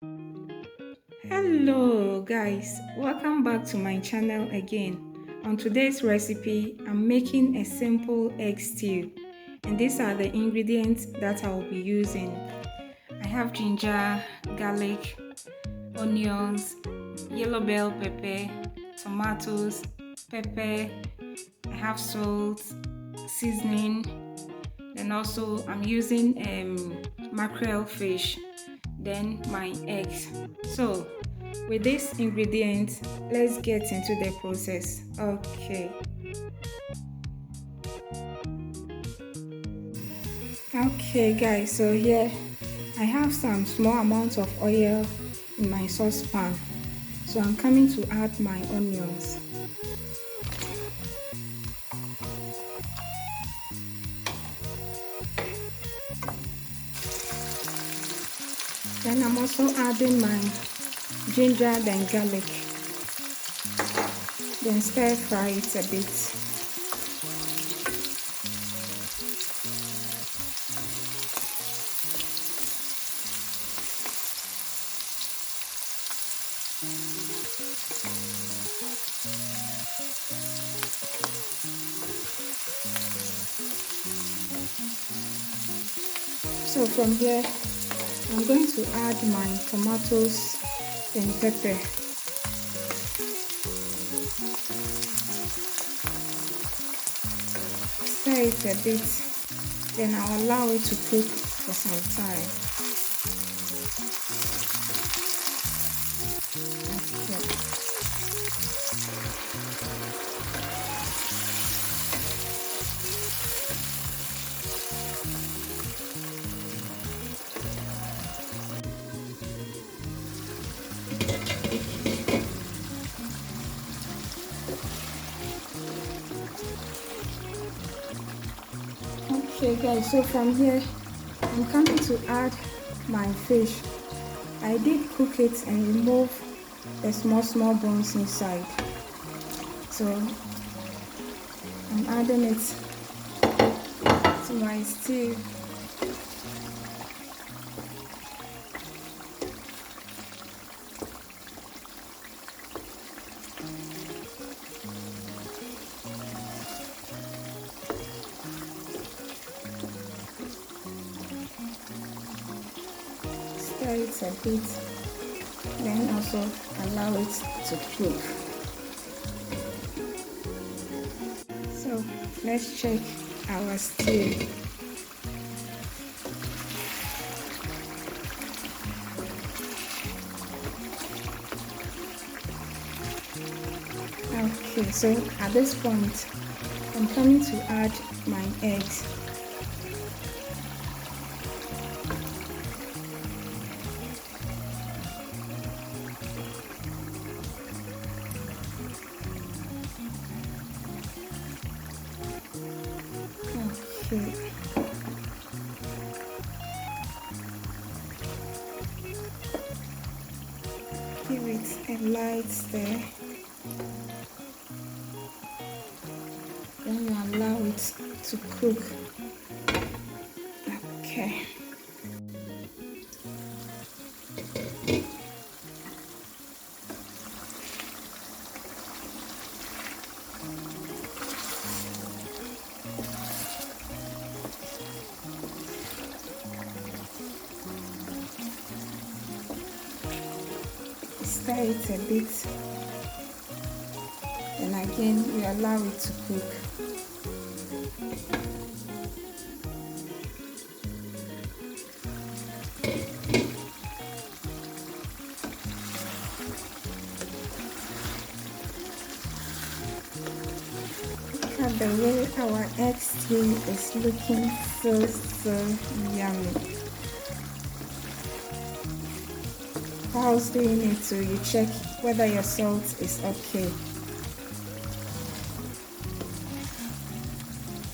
Hello guys, welcome back to my channel again. On today's recipe, I'm making a simple egg stew, and these are the ingredients that I will be using. I have ginger, garlic, onions, yellow bell pepper, tomatoes, pepper. I have salt, seasoning, then also I'm using mackerel fish, then my eggs. So with these ingredients, let's get into the process. Okay guys, so here I have some small amount of oil in my saucepan. So I'm coming to add my onions. Then I'm also adding my ginger and garlic. Then stir fry it a bit. So from here, I'm going to add my tomatoes and pepper. Stir it a bit, then I'll allow it to cook for some time. Okay guys, so from here I'm coming to add my fish. I did cook it and remove the small bones inside. So I'm adding it to my stew. Stir it a bit, then also allow it to cook. So let's check our stew. Okay, so at this point I'm coming to add my eggs. Okay. Give it a light stir. Then you allow it to cook. Okay. Stir it a bit, and again we allow it to cook. Look at the way our egg stew is looking so yummy. Whilst doing it, so you check whether your salt is okay.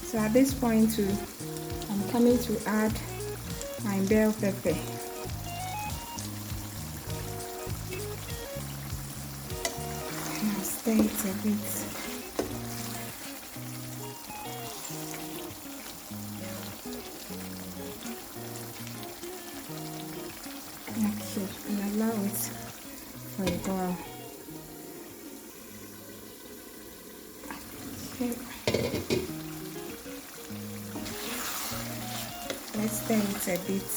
So at this point too, I'm coming to add my bell pepper. And I'll stir it a bit. Okay, and allow it for a while. Okay, let's stir it a bit.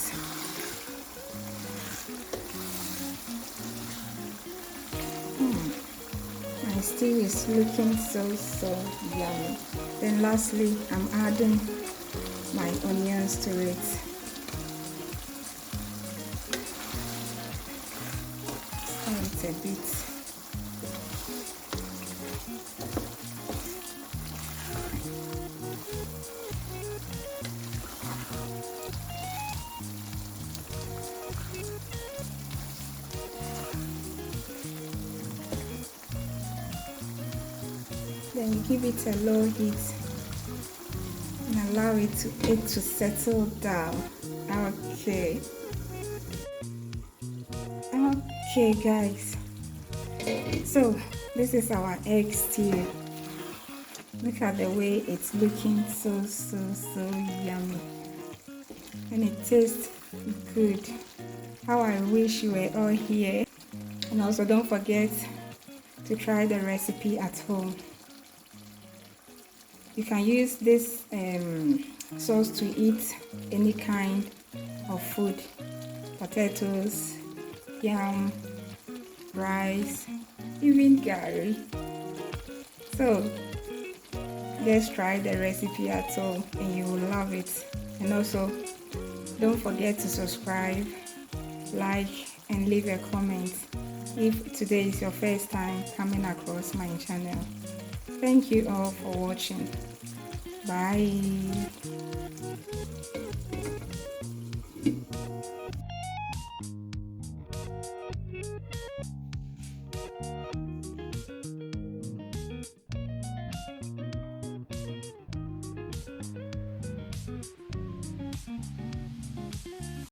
My stew is looking so yummy. Then lastly, I'm adding my onions to it. Stir it a bit. Then you give it a low heat and allow it to settle down. Okay. Okay, guys. So this is our egg stew. Look at the way it's looking so yummy. And it tastes good. How I wish you were all here. And also don't forget to try the recipe at home. You can use this sauce to eat any kind of food. Potatoes, yam, rice, even curry. So just try the recipe at home and you will love it. And also don't forget to subscribe, like, and leave a comment if today is your first time coming across my channel. Thank you all for watching. Bye.